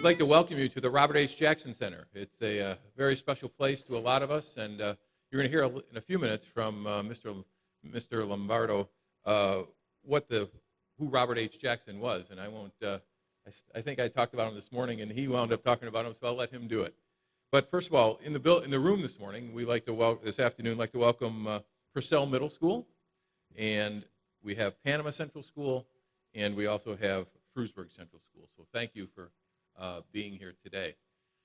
like to welcome you to the Robert H. Jackson Center. It's a very special place to a lot of us, and you're going to hear in a few minutes from Mr. Lombardo who Robert H. Jackson was, and I won't. I think I talked about him this morning, and he wound up talking about him, so I'll let him do it. But first of all, in the room this morning, this afternoon, like to welcome Purcell Middle School, and we have Panama Central School, and we also have Frewsburg Central School. So thank you for being here today.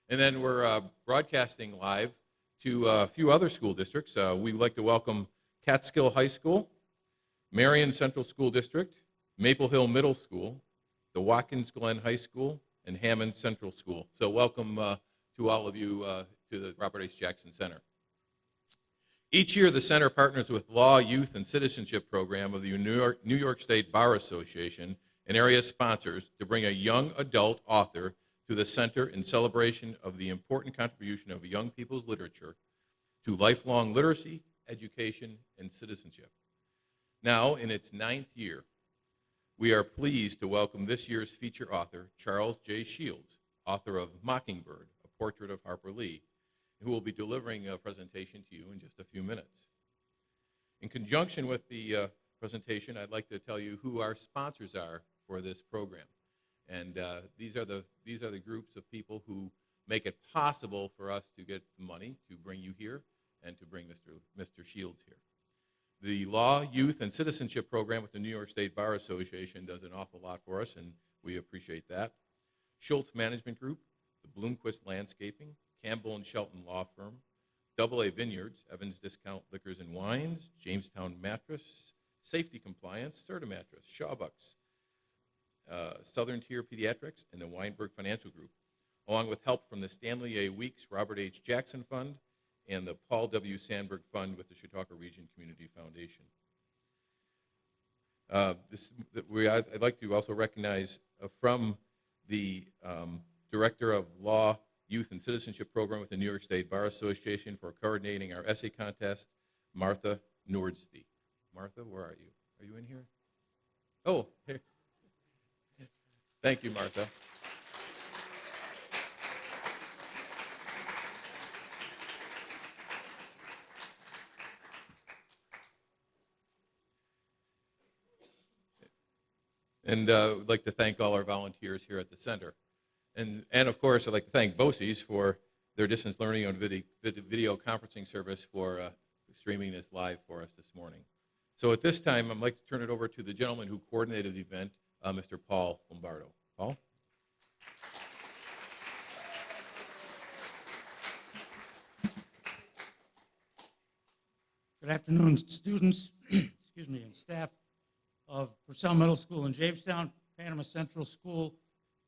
And then we're broadcasting live to a few other school districts. We'd like to welcome Catskill High School, Marion Central School District, Maple Hill Middle School, the Watkins Glen High School, and Hammond Central School. So welcome to all of you to the Robert H. Jackson Center. Each year, the Center partners with Law, Youth, and Citizenship Program of the New York State Bar Association and area sponsors to bring a young adult author to the center in celebration of the important contribution of young people's literature to lifelong literacy, education, and citizenship. Now, in its 9th year, we are pleased to welcome this year's feature author, Charles J. Shields, author of Mockingbird, A Portrait of Harper Lee, who will be delivering a presentation to you in just a few minutes. In conjunction with the presentation, I'd like to tell you who our sponsors are for this program. And these are the groups of people who make it possible for us to get the money to bring you here and to bring Mr. Shields here. The Law, Youth, and Citizenship Program with the New York State Bar Association does an awful lot for us, and we appreciate that. Schultz Management Group, the Bloomquist Landscaping, Campbell and Shelton Law Firm, AA Vineyards, Evans Discount Liquors and Wines, Jamestown Mattress, Safety Compliance, Serta Mattress, Shawbucks, Southern Tier Pediatrics, and the Weinberg Financial Group, along with help from the Stanley A. Weeks Robert H. Jackson Fund and the Paul W. Sandberg Fund with the Chautauqua Region Community Foundation. I'd like to also recognize from the Director of Law, Youth, and Citizenship Program with the New York State Bar Association for coordinating our essay contest, Martha Nordsty. Martha, where are you? Are you in here? Oh, here. Thank you, Martha. And I'd like to thank all our volunteers here at the center. And of course, I'd like to thank BOCES for their distance learning and video conferencing service for streaming this live for us this morning. So at this time, I'd like to turn it over to the gentleman who coordinated the event, Mr. Paul Lombardo. Paul? Good afternoon, students, excuse me, and staff of Purcell Middle School in Jamestown, Panama Central School,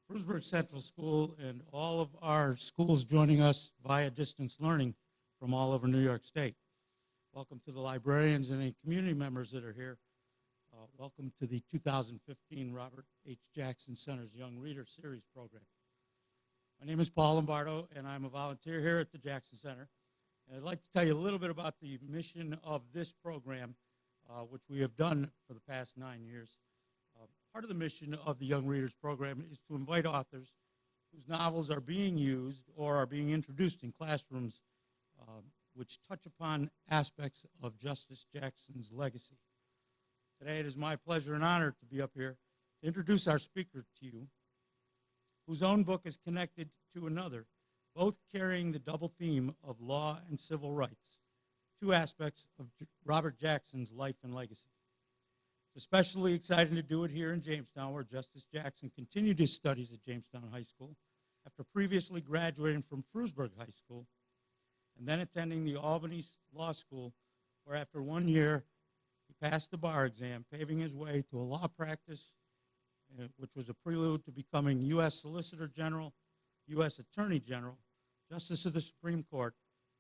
Frewsburg Central School, and all of our schools joining us via distance learning from all over New York State. Welcome to the librarians and any community members that are here. Welcome to the 2015 Robert H. Jackson Center's Young Reader Series program. My name is Paul Lombardo, and I'm a volunteer here at the Jackson Center. And I'd like to tell you a little bit about the mission of this program, which we have done for the past 9 years. Part of the mission of the Young Readers program is to invite authors whose novels are being used or are being introduced in classrooms which touch upon aspects of Justice Jackson's legacy. Today it is my pleasure and honor to be up here to introduce our speaker to you, whose own book is connected to another, both carrying the double theme of law and civil rights, two aspects of Robert Jackson's life and legacy. It's especially exciting to do it here in Jamestown, where Justice Jackson continued his studies at Jamestown High School after previously graduating from Frewsburg High School and then attending the Albany Law School, where after 1 year he passed the bar exam, paving his way to a law practice, which was a prelude to becoming U.S. Solicitor General, U.S. Attorney General, Justice of the Supreme Court,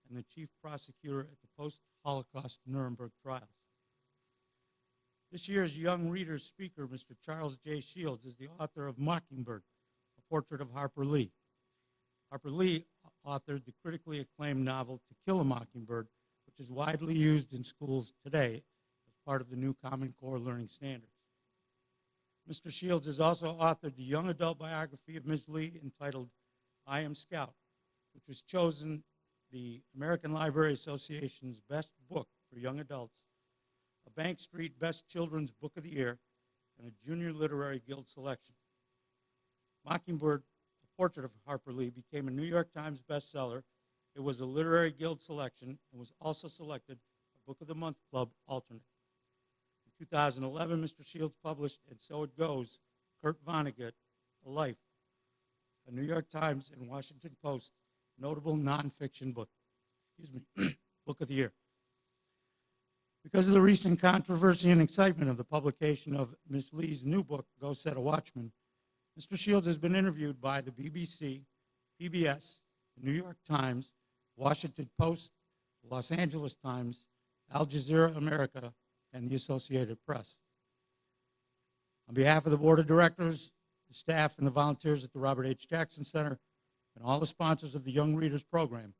and the Chief Prosecutor at the post-Holocaust Nuremberg trials. This year's Young Readers speaker, Mr. Charles J. Shields, is the author of Mockingbird, A Portrait of Harper Lee. Harper Lee authored the critically acclaimed novel To Kill a Mockingbird, which is widely used in schools today as part of the new Common Core learning standards. Mr. Shields has also authored the young adult biography of Ms. Lee entitled I Am Scout, which was chosen the American Library Association's best book for young adults, a Bank Street Best Children's Book of the Year, and a Junior Literary Guild selection. Mockingbird, a portrait of Harper Lee, became a New York Times bestseller. It was a Literary Guild selection and was also selected a Book of the Month Club alternate. In 2011, Mr. Shields published And So It Goes, Kurt Vonnegut, A Life, a New York Times and Washington Post notable nonfiction book, Book of the Year. Because of the recent controversy and excitement of the publication of Miss Lee's new book, Go Set a Watchman, Mr. Shields has been interviewed by the BBC, PBS, the New York Times, Washington Post, the Los Angeles Times, Al Jazeera America, and the Associated Press. On behalf of the Board of Directors, the staff, and the volunteers at the Robert H. Jackson Center, and all the sponsors of the Young Readers Program,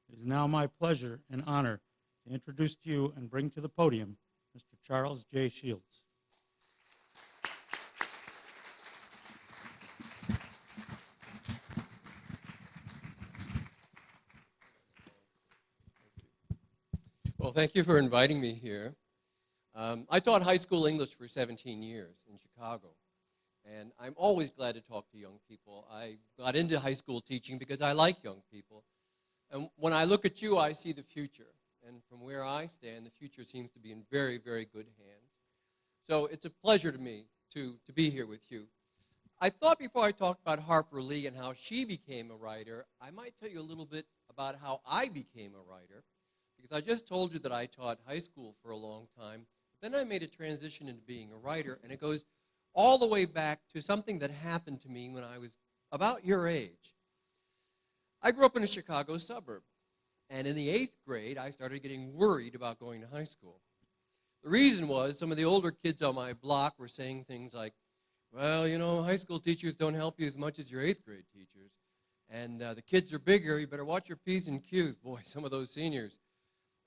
it is now my pleasure and honor to introduce to you and bring to the podium Mr. Charles J. Shields. Well, thank you for inviting me here. I taught high school English for 17 years in Chicago, and I'm always glad to talk to young people. I got into high school teaching because I like young people. And when I look at you, I see the future. And from where I stand, the future seems to be in very, very good hands. So it's a pleasure to me to be here with you. I thought before I talked about Harper Lee and how she became a writer, I might tell you a little bit about how I became a writer, because I just told you that I taught high school for a long time. Then I made a transition into being a writer, and it goes all the way back to something that happened to me when I was about your age. I grew up in a Chicago suburb, and in the 8th grade, I started getting worried about going to high school. The reason was some of the older kids on my block were saying things like, well, you know, high school teachers don't help you as much as your 8th grade teachers, and the kids are bigger, you better watch your P's and Q's. Boy, some of those seniors.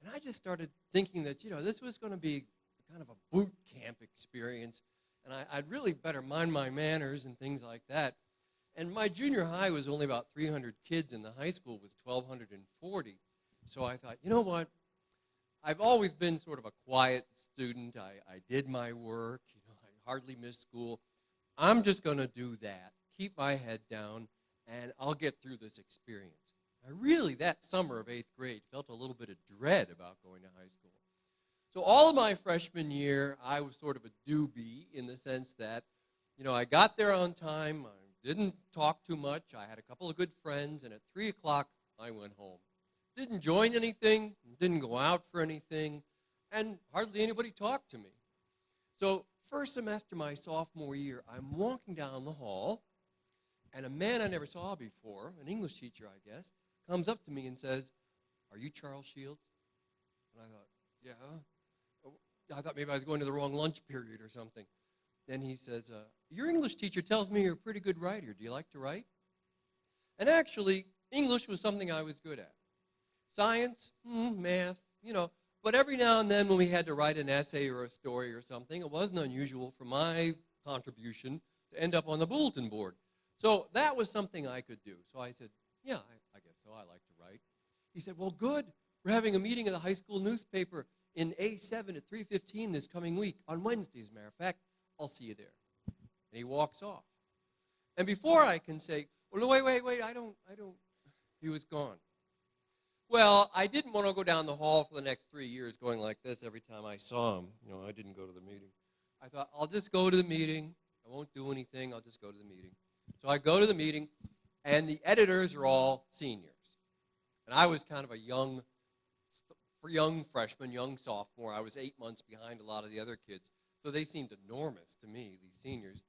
And I just started thinking that, you know, this was going to be kind of a boot camp experience, and I'd really better mind my manners and things like that. And my junior high was only about 300 kids, and the high school was 1,240. So I thought, you know what? I've always been sort of a quiet student. I did my work. You know, I hardly missed school. I'm just going to do that, keep my head down, and I'll get through this experience. I really, that summer of 8th grade, felt a little bit of dread about going to high school. So all of my freshman year, I was sort of a doobie in the sense that, you know, I got there on time. I didn't talk too much. I had a couple of good friends, and at 3 o'clock, I went home. Didn't join anything, didn't go out for anything, and hardly anybody talked to me. So first semester, my sophomore year, I'm walking down the hall, and a man I never saw before, an English teacher, I guess, comes up to me and says, "Are you Charles Shields?" And I thought, yeah. I thought maybe I was going to the wrong lunch period or something. Then he says, "Your English teacher tells me you're a pretty good writer. Do you like to write?" And actually, English was something I was good at. Science, math, you know. But every now and then when we had to write an essay or a story or something, it wasn't unusual for my contribution to end up on the bulletin board. So that was something I could do. So I said, yeah, I guess so. I like to write. He said, well, good. We're having a meeting of the high school newspaper in A7 at 3:15 this coming week, on Wednesday, as a matter of fact. I'll see you there. And he walks off. And before I can say, well, wait, I don't, he was gone. Well, I didn't want to go down the hall for the next 3 years going like this every time I saw him. You know, I didn't go to the meeting. I thought, I'll just go to the meeting. I won't do anything. I'll just go to the meeting. So I go to the meeting, and the editors are all seniors. And I was kind of a young freshman, young sophomore. I was 8 months behind a lot of the other kids. So they seemed enormous to me, these seniors.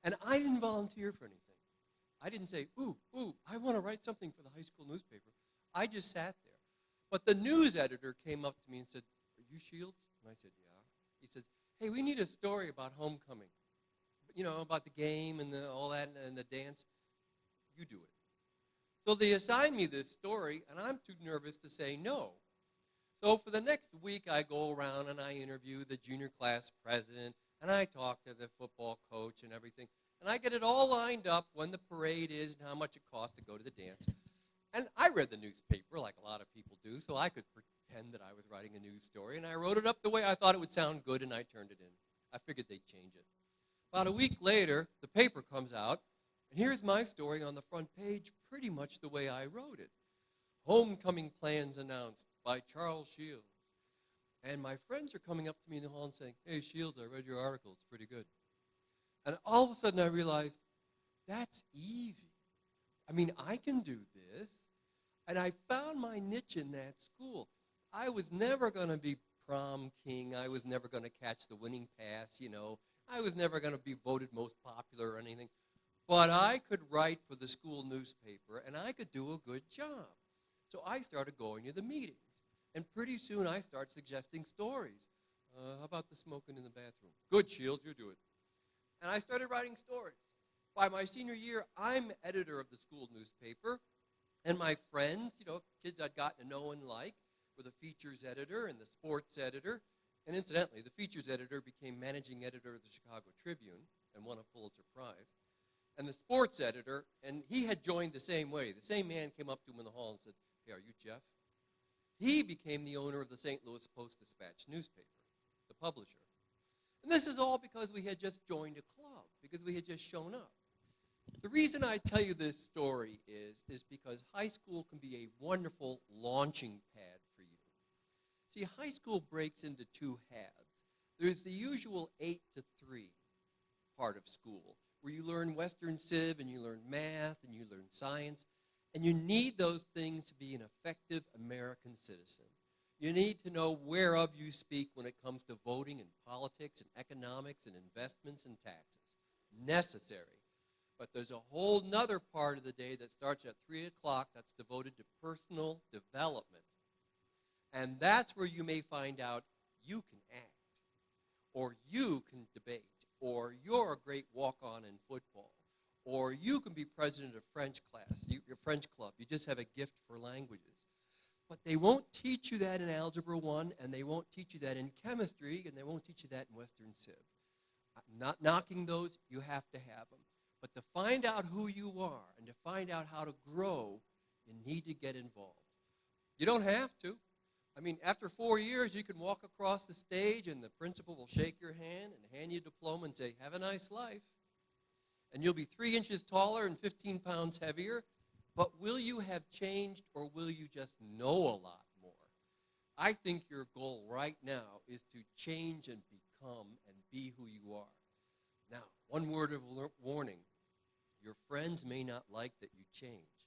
And I didn't volunteer for anything. I didn't say, ooh, I want to write something for the high school newspaper. I just sat there. But the news editor came up to me and said, are you Shields? And I said, yeah. He says, hey, we need a story about homecoming. You know, about the game and all that and the dance. You do it. So they assigned me this story, and I'm too nervous to say no. So for the next week, I go around and I interview the junior class president, and I talk to the football coach and everything. And I get it all lined up when the parade is and how much it costs to go to the dance. And I read the newspaper like a lot of people do, so I could pretend that I was writing a news story. And I wrote it up the way I thought it would sound good, and I turned it in. I figured they'd change it. About a week later, the paper comes out, and here's my story on the front page, pretty much the way I wrote it. Homecoming plans announced by Charles Shields. And my friends are coming up to me in the hall and saying, "Hey, Shields, I read your article. It's pretty good." And all of a sudden I realized, that's easy. I mean, I can do this. And I found my niche in that school. I was never going to be prom king. I was never going to catch the winning pass, I was never going to be voted most popular or anything. But I could write for the school newspaper, and I could do a good job. So I started going to the meetings. And pretty soon I start suggesting stories. How about the smoking in the bathroom? Good, Shields, you do it. And I started writing stories. By my senior year, I'm editor of the school newspaper. And my friends, kids I'd gotten to know and like, were the features editor and the sports editor. And incidentally, the features editor became managing editor of the Chicago Tribune and won a Pulitzer Prize. And the sports editor, and he had joined the same way. The same man came up to him in the hall and said, "Hey, are you Jeff?" He became the owner of the St. Louis Post-Dispatch newspaper, the publisher. And this is all because we had just joined a club, because we had just shown up. The reason I tell you this story is because high school can be a wonderful launching pad for you. See, high school breaks into two halves. There's the usual 8 to 3 part of school, where you learn Western Civ and you learn math and you learn science, and you need those things to be an effective American citizen. You need to know whereof you speak when it comes to voting and politics and economics and investments and taxes. Necessary. But there's a whole nother part of the day that starts at 3 o'clock that's devoted to personal development. And that's where you may find out you can act, or you can debate, or you're a great walk-on in football, or you can be president of French class, your French club. You just have a gift for languages. But they won't teach you that in Algebra 1, and they won't teach you that in chemistry, and they won't teach you that in Western Civ. I'm not knocking those. You have to have them. But to find out who you are and to find out how to grow, you need to get involved. You don't have to. I mean, after 4 years, you can walk across the stage, and the principal will shake your hand and hand you a diploma and say, "Have a nice life." And you'll be 3 inches taller and 15 pounds heavier. But will you have changed, or will you just know a lot more? I think your goal right now is to change and become and be who you are. Now, one word of warning. Your friends may not like that you change.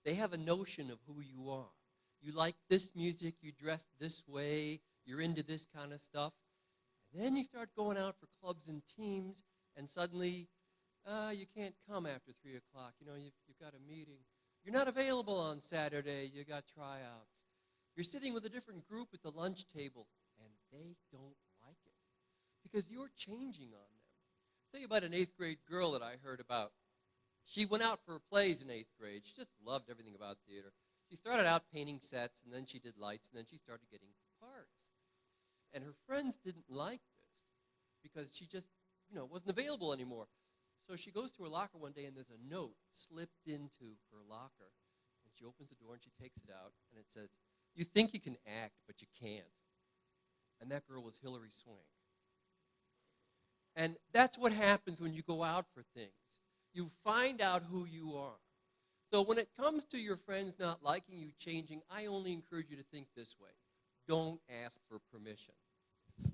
They have a notion of who you are. You like this music, you dress this way, you're into this kind of stuff. And then you start going out for clubs and teams, and suddenly you can't come after 3 o'clock. You've got a meeting. You're not available on Saturday. You got tryouts. You're sitting with a different group at the lunch table, and they don't like it because you're changing on them. I'll tell you about an 8th grade girl that I heard about. She went out for plays in 8th grade. She just loved everything about theater. She started out painting sets, and then she did lights, and then she started getting parts. And her friends didn't like this because she just, wasn't available anymore. So she goes to her locker one day, and there's a note slipped into her locker. And she opens the door, and she takes it out, and it says, "You think you can act, but you can't." And that girl was Hilary Swank. And that's what happens when you go out for things. You find out who you are. So when it comes to your friends not liking you changing, I only encourage you to think this way. Don't ask for permission.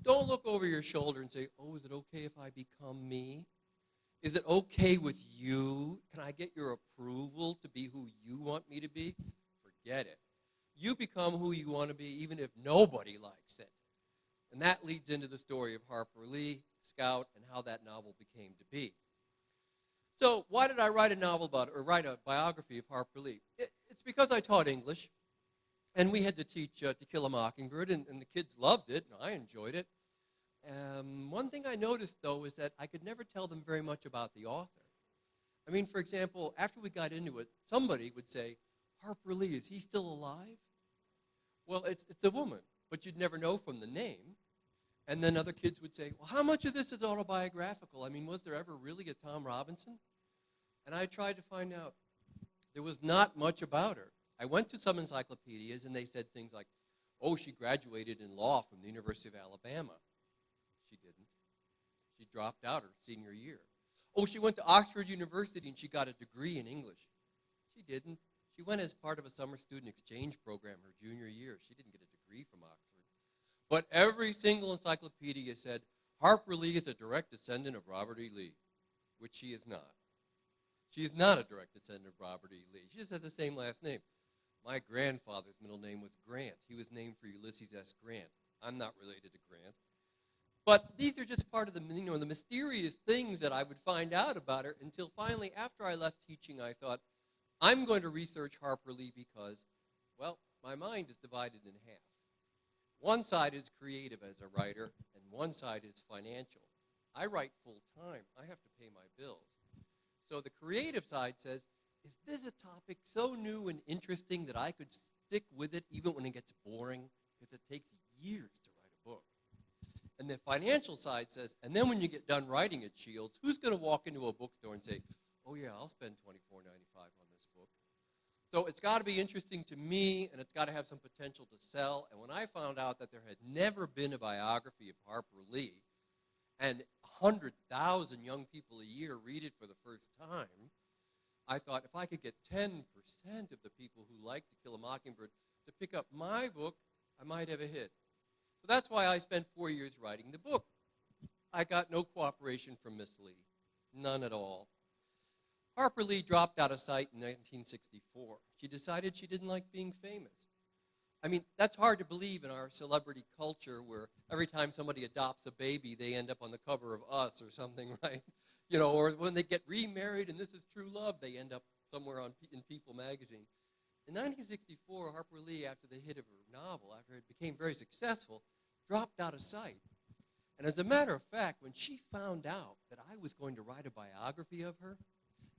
Don't look over your shoulder and say, "Oh, is it okay if I become me? Is it okay with you? Can I get your approval to be who you want me to be?" Forget it. You become who you want to be even if nobody likes it. And that leads into the story of Harper Lee, Scout, and how that novel became to be. So why did I write a novel about it, or write a biography of Harper Lee? It's because I taught English, and we had to teach To Kill a Mockingbird, and the kids loved it, and I enjoyed it. One thing I noticed, though, is that I could never tell them very much about the author. I mean, for example, after we got into it, somebody would say, "Harper Lee, is he still alive?" Well, it's a woman, but you'd never know from the name. And then other kids would say, well, how much of this is autobiographical? I mean, was there ever really a Tom Robinson? And I tried to find out. There was not much about her. I went to some encyclopedias, and they said things like, oh, she graduated in law from the University of Alabama. She didn't. She dropped out her senior year. Oh, she went to Oxford University, and she got a degree in English. She didn't. She went as part of a summer student exchange program her junior year. She didn't get a degree from Oxford. But every single encyclopedia said Harper Lee is a direct descendant of Robert E. Lee, which she is not. She is not a direct descendant of Robert E. Lee. She just has the same last name. My grandfather's middle name was Grant. He was named for Ulysses S. Grant. I'm not related to Grant. But these are just part of the mysterious things that I would find out about her until finally, after I left teaching, I thought, I'm going to research Harper Lee because, well, my mind is divided in half. One side is creative as a writer, and one side is financial. I write full time. I have to pay my bills. So the creative side says, is this a topic so new and interesting that I could stick with it even when it gets boring? Because it takes years to write a book. And the financial side says, and then when you get done writing it, Shields, who's going to walk into a bookstore and say, oh yeah, I'll spend $24.95 on this book? So it's got to be interesting to me, and it's got to have some potential to sell. And when I found out that there had never been a biography of Harper Lee, and 100,000 young people a year read it for the first time, I thought if I could get 10% of the people who like To Kill a Mockingbird to pick up my book, I might have a hit. So that's why I spent 4 years writing the book. I got no cooperation from Miss Lee, none at all. Harper Lee dropped out of sight in 1964. She decided she didn't like being famous. I mean, that's hard to believe in our celebrity culture where every time somebody adopts a baby, they end up on the cover of Us or something, right? You know, or when they get remarried and this is true love, they end up somewhere in People magazine. In 1964, Harper Lee, after the hit of her novel, after it became very successful, dropped out of sight. And as a matter of fact, when she found out that I was going to write a biography of her,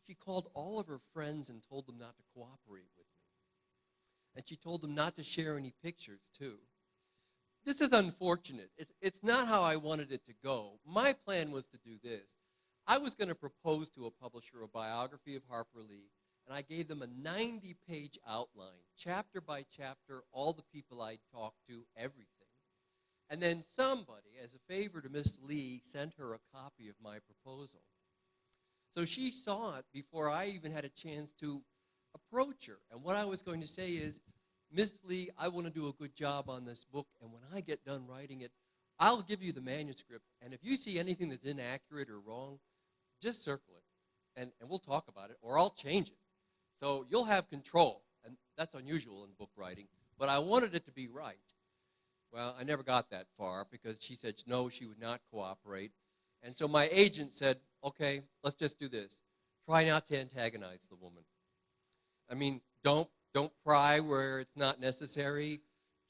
she called all of her friends and told them not to cooperate with me. And she told them not to share any pictures, too. This is unfortunate. It's not how I wanted it to go. My plan was to do this. I was going to propose to a publisher a biography of Harper Lee, and I gave them a 90-page outline, chapter by chapter, all the people I'd talked to, everything. And then somebody, as a favor to Miss Lee, sent her a copy of my proposal. So she saw it before I even had a chance to approach her. And what I was going to say is, Miss Lee, I want to do a good job on this book, and when I get done writing it, I'll give you the manuscript. And if you see anything that's inaccurate or wrong, just circle it, and we'll talk about it, or I'll change it. So you'll have control, and that's unusual in book writing, but I wanted it to be right. Well, I never got that far because she said no, she would not cooperate. And so my agent said, okay, let's just do this. Try not to antagonize the woman. I mean, don't pry where it's not necessary.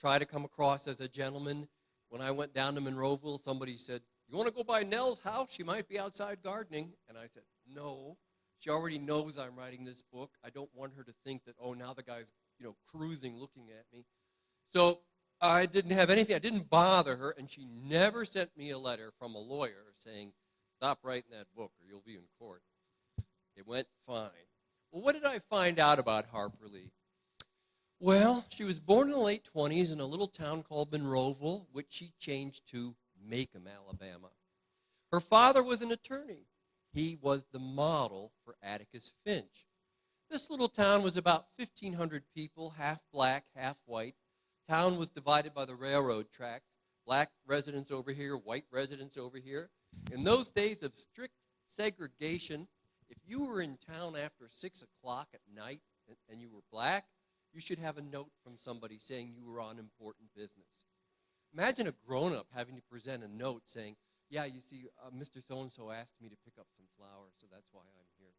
Try to come across as a gentleman. When I went down to Monroeville, somebody said, you want to go by Nell's house? She might be outside gardening. And I said, no. She already knows I'm writing this book. I don't want her to think that, oh, now the guy's, cruising, looking at me. So I didn't have anything. I didn't bother her, and she never sent me a letter from a lawyer saying, stop writing that book or you'll be in court. It went fine. Well, what did I find out about Harper Lee? Well, she was born in the late 20s in a little town called Monroeville, which she changed to Macomb, Alabama. Her father was an attorney. He was the model for Atticus Finch. This little town was about 1,500 people, half black, half white. Town was divided by the railroad tracks. Black residents over here, white residents over here. In those days of strict segregation, if you were in town after 6 o'clock at night and you were black, you should have a note from somebody saying you were on important business. Imagine a grown-up having to present a note saying, yeah, you see, Mr. So-and-so asked me to pick up some flowers, so that's why I'm here.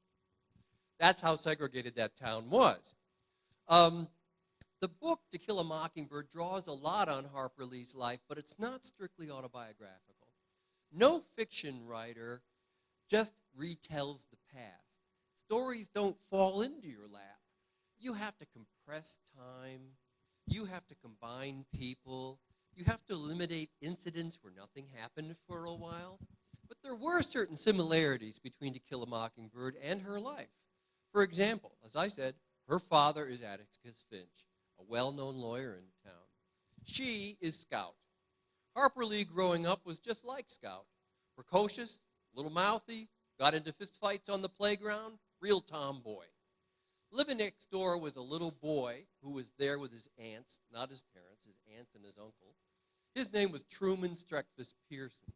That's how segregated that town was. The book, To Kill a Mockingbird, draws a lot on Harper Lee's life, but it's not strictly autobiographical. No fiction writer just retells the past. Stories don't fall into your lap. You have to compress time. You have to combine people. You have to eliminate incidents where nothing happened for a while. But there were certain similarities between To Kill a Mockingbird and her life. For example, as I said, her father is Atticus Finch, a well-known lawyer in town. She is Scout. Harper Lee growing up was just like Scout. Precocious, little mouthy, got into fistfights on the playground, real tomboy. Living next door was a little boy who was there with his aunts, not his parents, his aunt and his uncle. His name was Truman Streckfus Pearson,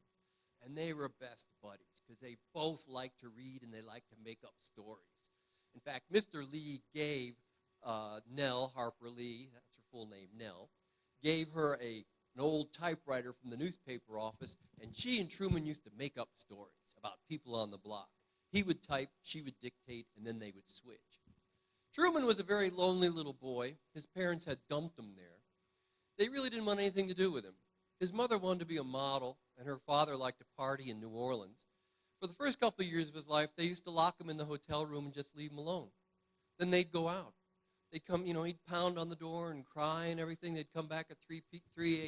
and they were best buddies because they both liked to read and they liked to make up stories. In fact, Mr. Lee gave Nell, Harper Lee, that's her full name, Nell, gave her an old typewriter from the newspaper office, and she and Truman used to make up stories about people on the block. He would type, she would dictate, and then they would switch. Truman was a very lonely little boy. His parents had dumped him there. They really didn't want anything to do with him. His mother wanted to be a model, and her father liked to party in New Orleans. For the first couple of years of his life, they used to lock him in the hotel room and just leave him alone. Then they'd go out. They'd come, he'd pound on the door and cry and everything. They'd come back at 3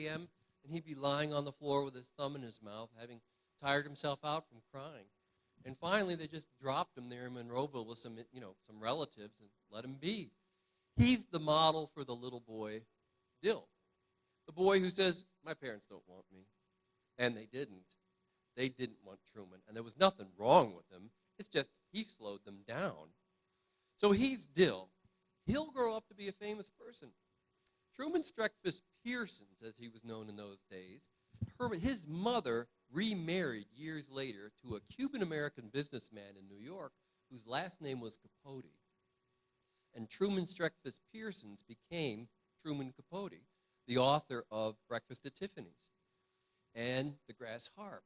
a.m., and he'd be lying on the floor with his thumb in his mouth, having tired himself out from crying. And finally, they just dropped him there in Monroeville with some relatives and let him be. He's the model for the little boy, Dill. The boy who says, my parents don't want me. And they didn't. They didn't want Truman. And there was nothing wrong with him. It's just he slowed them down. So he's Dill. He'll grow up to be a famous person. Truman Streckfus Pearson, as he was known in those days, his mother remarried years later to a Cuban-American businessman in New York whose last name was Capote. And Truman Streckfus Pearson became Truman Capote, the author of Breakfast at Tiffany's and The Grass Harp,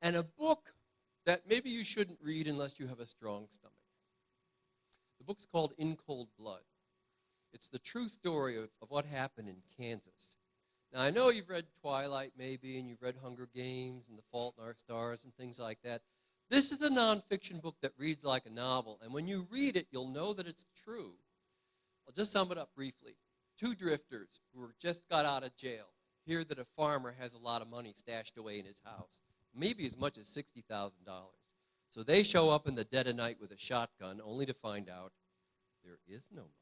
and a book that maybe you shouldn't read unless you have a strong stomach. The book's called In Cold Blood. It's the true story of what happened in Kansas. Now, I know you've read Twilight, maybe, and you've read Hunger Games and The Fault in Our Stars and things like that. This is a nonfiction book that reads like a novel, and when you read it, you'll know that it's true. I'll just sum it up briefly. Two drifters who just got out of jail hear that a farmer has a lot of money stashed away in his house, maybe as much as $60,000. So they show up in the dead of night with a shotgun, only to find out there is no money.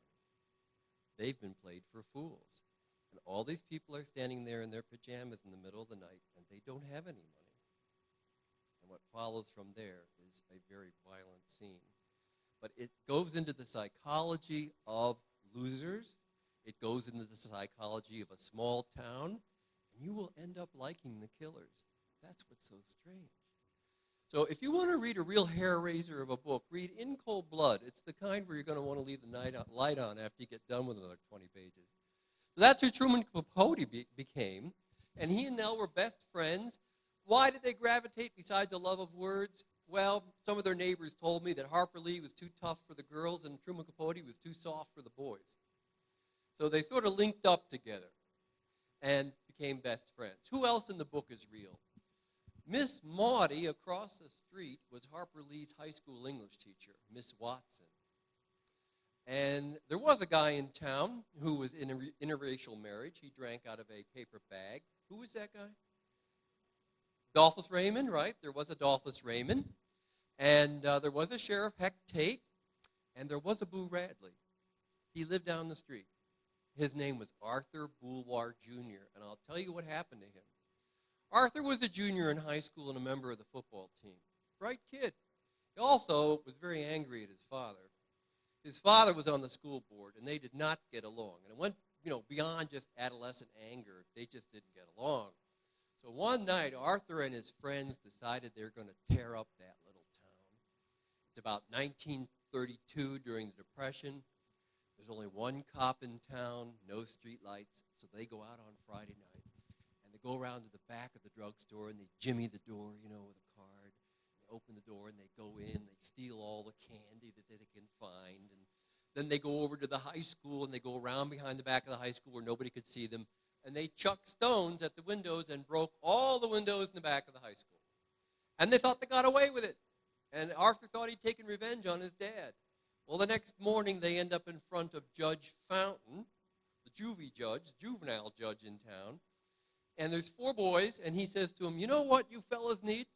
They've been played for fools. And all these people are standing there in their pajamas in the middle of the night, and they don't have any money. And what follows from there is a very violent scene. But it goes into the psychology of losers. It goes into the psychology of a small town, and you will end up liking the killers. That's what's so strange. So if you want to read a real hair-raiser of a book, read In Cold Blood. It's the kind where you're going to want to leave the light on after you get done with another 20 pages. So that's who Truman Capote became, and he and Nell were best friends. Why did they gravitate besides a love of words? Well, some of their neighbors told me that Harper Lee was too tough for the girls and Truman Capote was too soft for the boys. So they sort of linked up together and became best friends. Who else in the book is real? Miss Maudie across the street was Harper Lee's high school English teacher, Miss Watson. And there was a guy in town who was in an interracial marriage. He drank out of a paper bag. Who was that guy? Dolphus Raymond, right? There was a Dolphus Raymond. And there was a Sheriff Heck Tate. And there was a Boo Radley. He lived down the street. His name was Arthur Boulware, Jr., and I'll tell you what happened to him. Arthur was a junior in high school and a member of the football team. Bright kid. He also was very angry at his father. His father was on the school board, and they did not get along. And it went, beyond just adolescent anger. They just didn't get along. So one night, Arthur and his friends decided they were going to tear up that little town. It's about 1932 during the Depression. There's only one cop in town, no street lights, so they go out on Friday night. And they go around to the back of the drugstore, and they jimmy the door, with a card. They open the door, and they go in. They steal all the candy that they can find. And then they go over to the high school, and they go around behind the back of the high school where nobody could see them. And they chucked stones at the windows and broke all the windows in the back of the high school. And they thought they got away with it. And Arthur thought he'd taken revenge on his dad. Well, the next morning, they end up in front of Judge Fountain, the juvenile judge in town. And there's 4 boys, and he says to them, you know what you fellas need?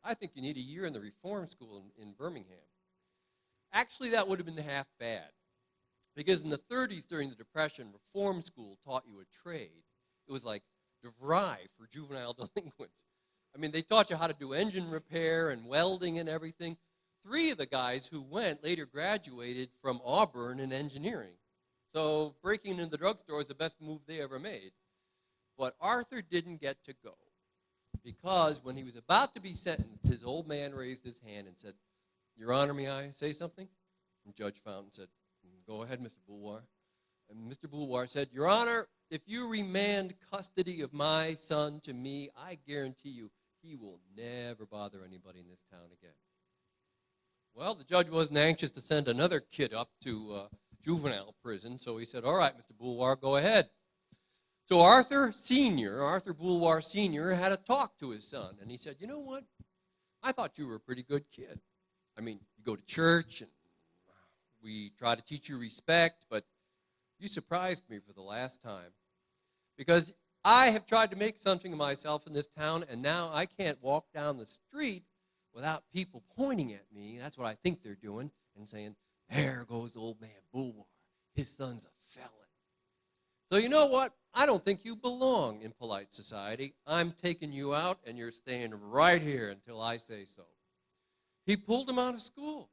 I think you need a year in the reform school in Birmingham. Actually, that would have been half bad. Because in the 30s, during the Depression, reform school taught you a trade. It was like DeVry for juvenile delinquents. I mean, they taught you how to do engine repair and welding and everything. 3 of the guys who went later graduated from Auburn in engineering. So breaking into the drugstore was the best move they ever made. But Arthur didn't get to go because when he was about to be sentenced, his old man raised his hand and said, Your Honor, may I say something? And Judge Fountain said, Go ahead, Mr. Boulware. And Mr. Boulware said, Your Honor, if you remand custody of my son to me, I guarantee you he will never bother anybody in this town again. Well, the judge wasn't anxious to send another kid up to juvenile prison, so he said, all right, Mr. Boulware, go ahead. So Arthur Boulware Sr., had a talk to his son, and he said, you know what? I thought you were a pretty good kid. I mean, you go to church, and we try to teach you respect, but you surprised me for the last time because I have tried to make something of myself in this town, and now I can't walk down the street without people pointing at me. That's what I think they're doing, and saying, there goes old man Boulware. His son's a felon. So you know what? I don't think you belong in polite society. I'm taking you out, and you're staying right here until I say so. He pulled him out of school.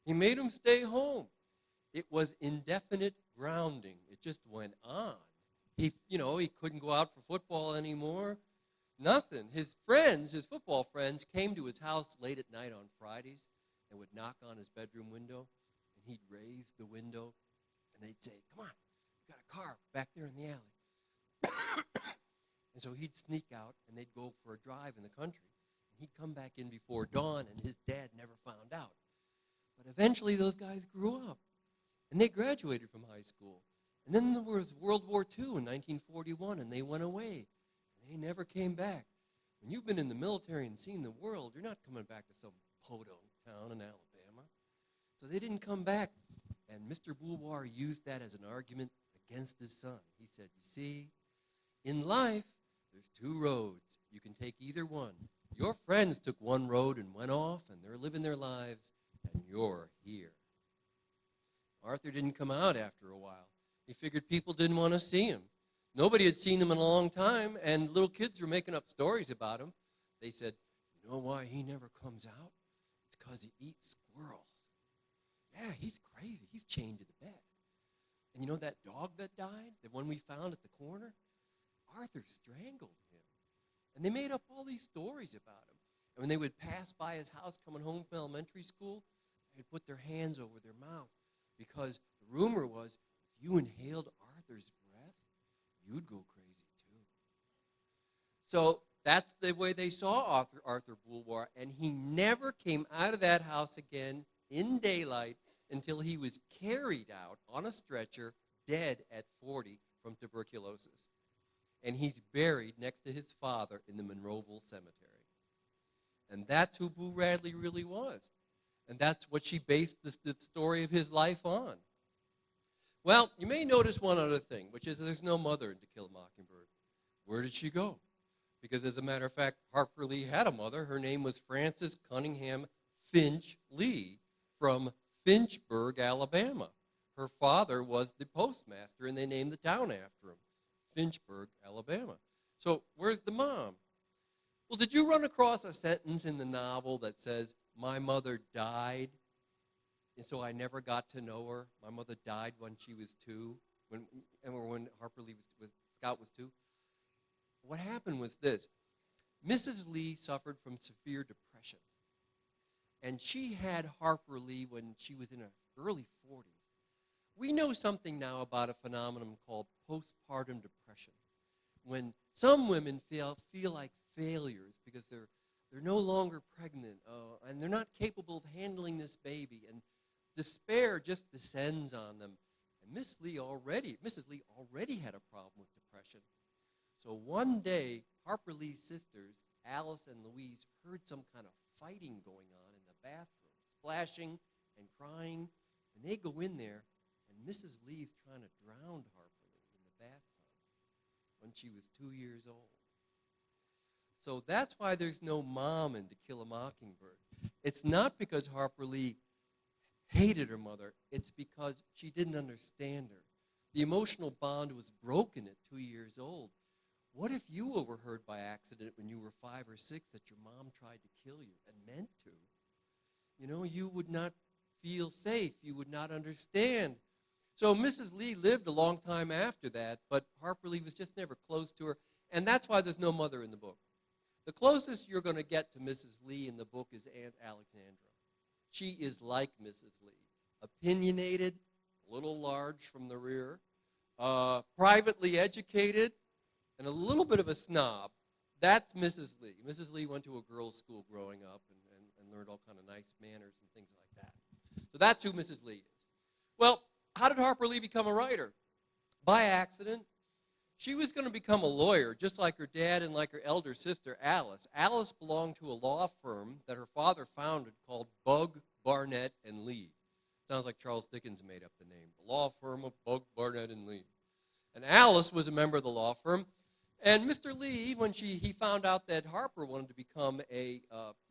He made him stay home. It was indefinite grounding. It just went on. He couldn't go out for football anymore. Nothing. His football friends, came to his house late at night on Fridays and would knock on his bedroom window, and he'd raise the window, and they'd say, come on, we got a car back there in the alley. And so he'd sneak out, and they'd go for a drive in the country. And he'd come back in before dawn, and his dad never found out. But eventually those guys grew up, and they graduated from high school. And then there was World War II in 1941, and they went away. They never came back. When you've been in the military and seen the world, you're not coming back to some podunk town in Alabama. So they didn't come back. And Mr. Boulware used that as an argument against his son. He said, you see, in life, there's 2 roads. You can take either one. Your friends took one road and went off, and they're living their lives, and you're here. Arthur didn't come out after a while. He figured people didn't want to see him. Nobody had seen him in a long time, and little kids were making up stories about him. They said, you know why he never comes out? It's because he eats squirrels. Yeah, he's crazy. He's chained to the bed. And you know that dog that died, the one we found at the corner? Arthur strangled him. And they made up all these stories about him. And when they would pass by his house coming home from elementary school, they'd put their hands over their mouth because the rumor was if you inhaled Arthur's breath, you'd go crazy too. So that's the way they saw Arthur Boulware, and he never came out of that house again in daylight until he was carried out on a stretcher, dead at 40 from tuberculosis. And he's buried next to his father in the Monroeville Cemetery. And that's who Boo Radley really was. And that's what she based the story of his life on. Well, you may notice one other thing, which is there's no mother in To Kill a Mockingbird. Where did she go? Because as a matter of fact, Harper Lee had a mother. Her name was Frances Cunningham Finch Lee from Finchburg, Alabama. Her father was the postmaster, and they named the town after him, Finchburg, Alabama. So where's the mom? Well, did you run across a sentence in the novel that says, my mother died, and so I never got to know her? My mother died when she was 2, when Harper Lee Scout was 2. What happened was this. Mrs. Lee suffered from severe depression, and she had Harper Lee when she was in her early 40s. We know something now about a phenomenon called postpartum depression, when some women feel like failures because they're no longer pregnant, and they're not capable of handling this baby, and despair just descends on them. And Mrs. Lee already had a problem with depression. So one day, Harper Lee's sisters, Alice and Louise, heard some kind of fighting going on in the bathroom, splashing and crying, and they go in there, and Mrs. Lee's trying to drown Harper Lee in the bathtub when she was 2 years old. So that's why there's no mom in To Kill a Mockingbird. It's not because Harper Lee hated her mother. It's because she didn't understand her. The emotional bond was broken at 2 years old. What if you overheard by accident when you were 5 or 6 that your mom tried to kill you and meant to? You know, you would not feel safe. You would not understand. So Mrs. Lee lived a long time after that, but Harper Lee was just never close to her, and that's why there's no mother in the book. The closest you're going to get to Mrs. Lee in the book is Aunt Alexandra. She is like Mrs. Lee, opinionated, a little large from the rear, privately educated, and a little bit of a snob. That's Mrs. Lee. Mrs. Lee went to a girls' school growing up and learned all kind of nice manners and things like that. So that's who Mrs. Lee is. Well, how did Harper Lee become a writer? By accident. She was going to become a lawyer, just like her dad and like her elder sister, Alice. Alice belonged to a law firm that her father founded called Bug, Barnett, and Lee. Sounds like Charles Dickens made up the name. The law firm of Bug, Barnett, and Lee. And Alice was a member of the law firm. And Mr. Lee, when he found out that Harper wanted to become a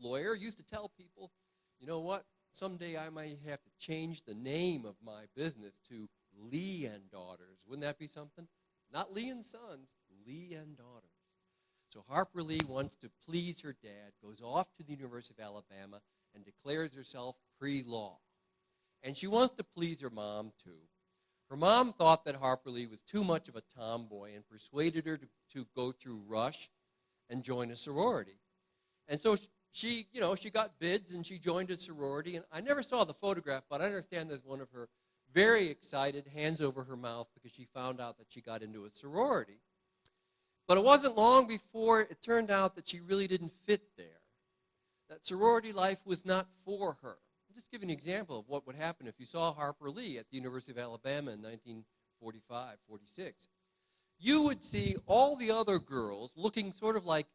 lawyer, used to tell people, you know what, someday I might have to change the name of my business to Lee and Daughters. Wouldn't that be something? Not Lee and Sons, Lee and Daughters. So Harper Lee wants to please her dad, goes off to the University of Alabama, and declares herself pre-law. And she wants to please her mom, too. Her mom thought that Harper Lee was too much of a tomboy and persuaded her to go through Rush and join a sorority. And so she got bids and she joined a sorority. And I never saw the photograph, but I understand there's one of her very excited, hands over her mouth because she found out that she got into a sorority. But it wasn't long before it turned out that she really didn't fit there. That sorority life was not for her. I'll just give you an example of what would happen if you saw Harper Lee at the University of Alabama in 1945, 46. You would see all the other girls looking sort of like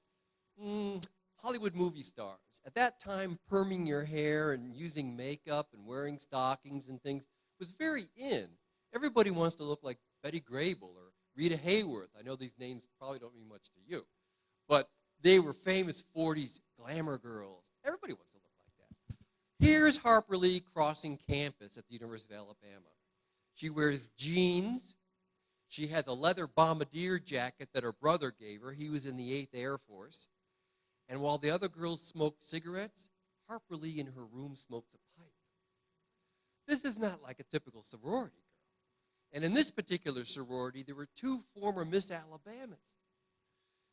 Hollywood movie stars. At that time, perming your hair and using makeup and wearing stockings and things was very in. Everybody wants to look like Betty Grable or Rita Hayworth. I know these names probably don't mean much to you, but they were famous 40s glamour girls. Everybody wants to look like that. Here's Harper Lee crossing campus at the University of Alabama. She wears jeans. She has a leather bombardier jacket that her brother gave her. He was in the 8th Air Force. And while the other girls smoked cigarettes, Harper Lee in her room smokes a pipe. This is not like a typical sorority girl. And in this particular sorority, there were 2 former Miss Alabamas.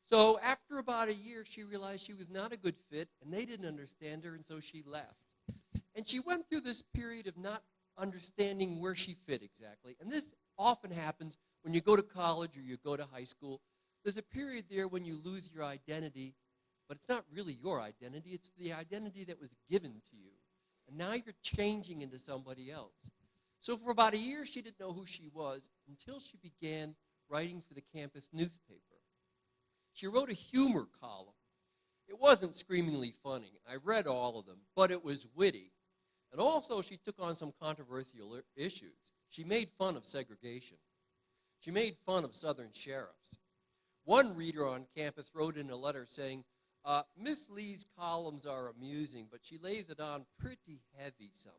So after about a year, she realized she was not a good fit, and they didn't understand her, and so she left. And she went through this period of not understanding where she fit exactly. And this often happens when you go to college or you go to high school. There's a period there when you lose your identity, but it's not really your identity. It's the identity that was given to you. And now you're changing into somebody else. So for about a year, she didn't know who she was until she began writing for the campus newspaper. She wrote a humor column. It wasn't screamingly funny. I read all of them, but it was witty. And also, she took on some controversial issues. She made fun of segregation. She made fun of Southern sheriffs. One reader on campus wrote in a letter saying, Miss Lee's columns are amusing, but she lays it on pretty heavy sometimes.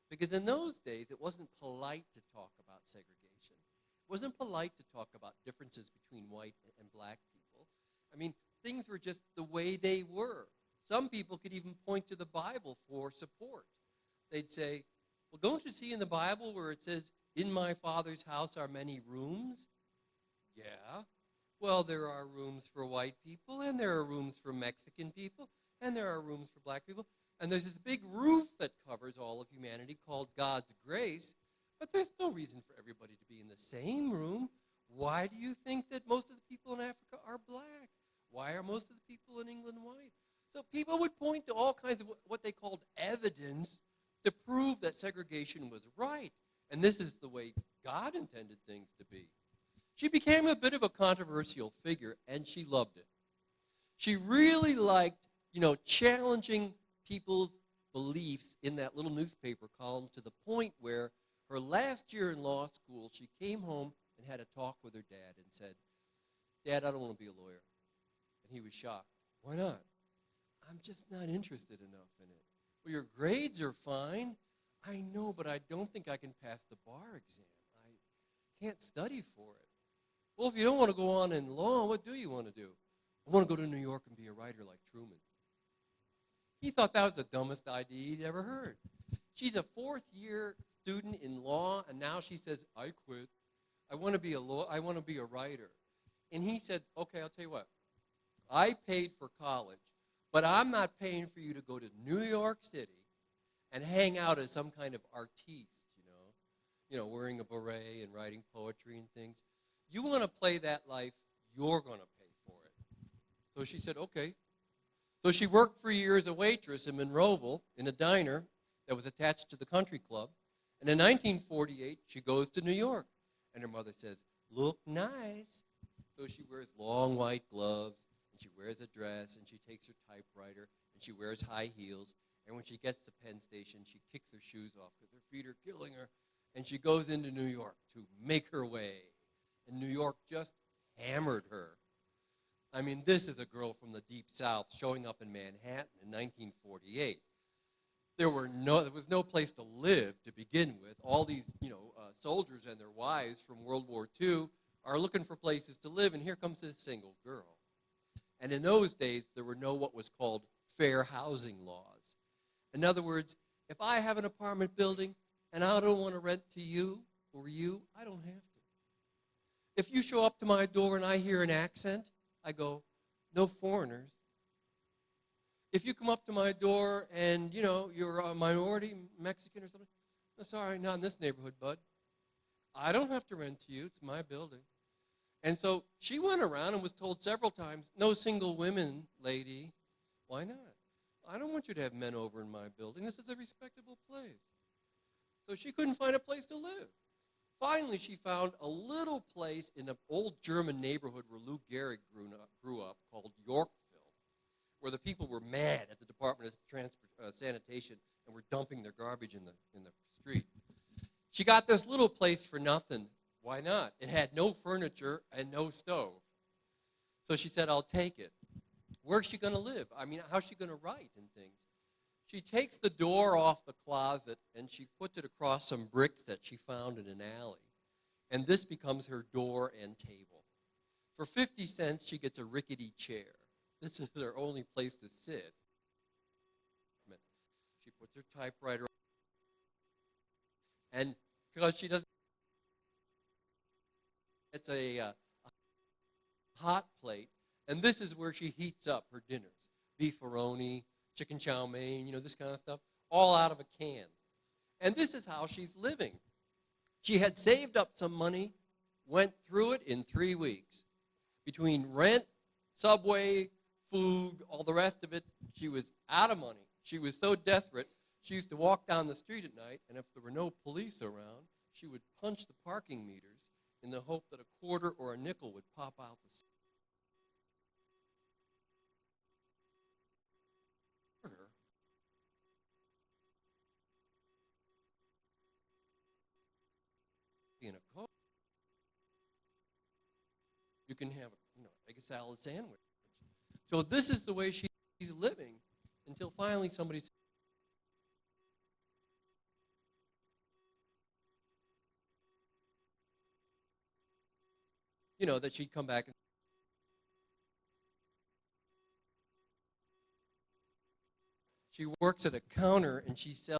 Because in those days, it wasn't polite to talk about segregation. It wasn't polite to talk about differences between white and black people. I mean, things were just the way they were. Some people could even point to the Bible for support. They'd say, well, don't you see in the Bible where it says, in my Father's house are many rooms? Yeah. Well, there are rooms for white people, and there are rooms for Mexican people, and there are rooms for black people. And there's this big roof that covers all of humanity called God's grace, but there's no reason for everybody to be in the same room. Why do you think that most of the people in Africa are black? Why are most of the people in England white? So people would point to all kinds of what they called evidence to prove that segregation was right. And this is the way God intended things to be. She became a bit of a controversial figure, and she loved it. She really liked, challenging people's beliefs in that little newspaper column to the point where her last year in law school, she came home and had a talk with her dad and said, Dad, I don't want to be a lawyer. And he was shocked. Why not? I'm just not interested enough in it. Well, your grades are fine. I know, but I don't think I can pass the bar exam. I can't study for it. Well, if you don't want to go on in law, what do you want to do? I want to go to New York and be a writer like Truman. He thought that was the dumbest idea he'd ever heard. She's a fourth-year student in law, and now she says, I quit. I want to be I want to be a writer. And he said, okay, I'll tell you what. I paid for college, but I'm not paying for you to go to New York City and hang out as some kind of artiste, wearing a beret and writing poetry and things. You want to play that life, you're going to pay for it. So she said, okay. So she worked for years as a waitress in Monroeville in a diner that was attached to the country club. And in 1948, she goes to New York. And her mother says, look nice. So she wears long white gloves, and she wears a dress, and she takes her typewriter, and she wears high heels. And when she gets to Penn Station, she kicks her shoes off because her feet are killing her. And she goes into New York to make her way. And New York just hammered her. I mean, this is a girl from the Deep South showing up in Manhattan in 1948. There was no place to live to begin with. All these, soldiers and their wives from World War II are looking for places to live, and here comes this single girl. And in those days, there were no what was called fair housing laws. In other words, if I have an apartment building and I don't want to rent to you or you, I don't have to. If you show up to my door and I hear an accent, I go, no foreigners. If you come up to my door and, you're a minority, Mexican or something, that's all right, not in this neighborhood, bud. I don't have to rent to you. It's my building. And so she went around and was told several times, no single women, lady. Why not? I don't want you to have men over in my building. This is a respectable place. So she couldn't find a place to live. Finally, she found a little place in an old German neighborhood where Lou Gehrig grew up called Yorkville, where the people were mad at the Department of Sanitation and were dumping their garbage in the street. She got this little place for nothing. Why not? It had no furniture and no stove. So she said, I'll take it. Where's she going to live? I mean, how's she going to write and things? She takes the door off the closet and she puts it across some bricks that she found in an alley. And this becomes her door and table. For 50 cents, she gets a rickety chair. This is her only place to sit. She puts her typewriter on. And because she doesn't, it's a hot plate. And this is where she heats up her dinners. Beefaroni, chicken chow mein, this kind of stuff, all out of a can. And this is how she's living. She had saved up some money, went through it in 3 weeks. Between rent, subway, food, all the rest of it, she was out of money. She was so desperate, she used to walk down the street at night, and if there were no police around, she would punch the parking meters in the hope that a quarter or a nickel would pop out the in a coat. You can have a egg salad sandwich. So this is the way she's living until finally somebody said, that she'd come back and she works at a counter and she sells.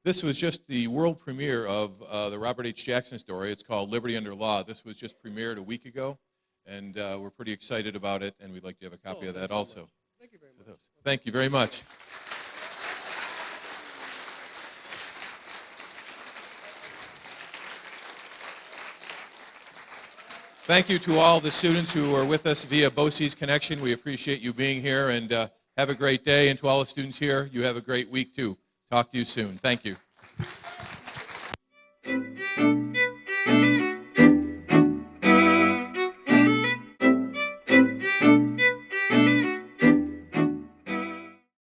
This was just the world premiere of the Robert H. Jackson story. It's called Liberty Under Law. This was just premiered a week ago, and we're pretty excited about it, and we'd like to have a copy of that also. Thank you very much. Thank you very much. Thank you to all the students who are with us via BOCES Connection. We appreciate you being here, and have a great day. And to all the students here, you have a great week, too. Talk to you soon. Thank you.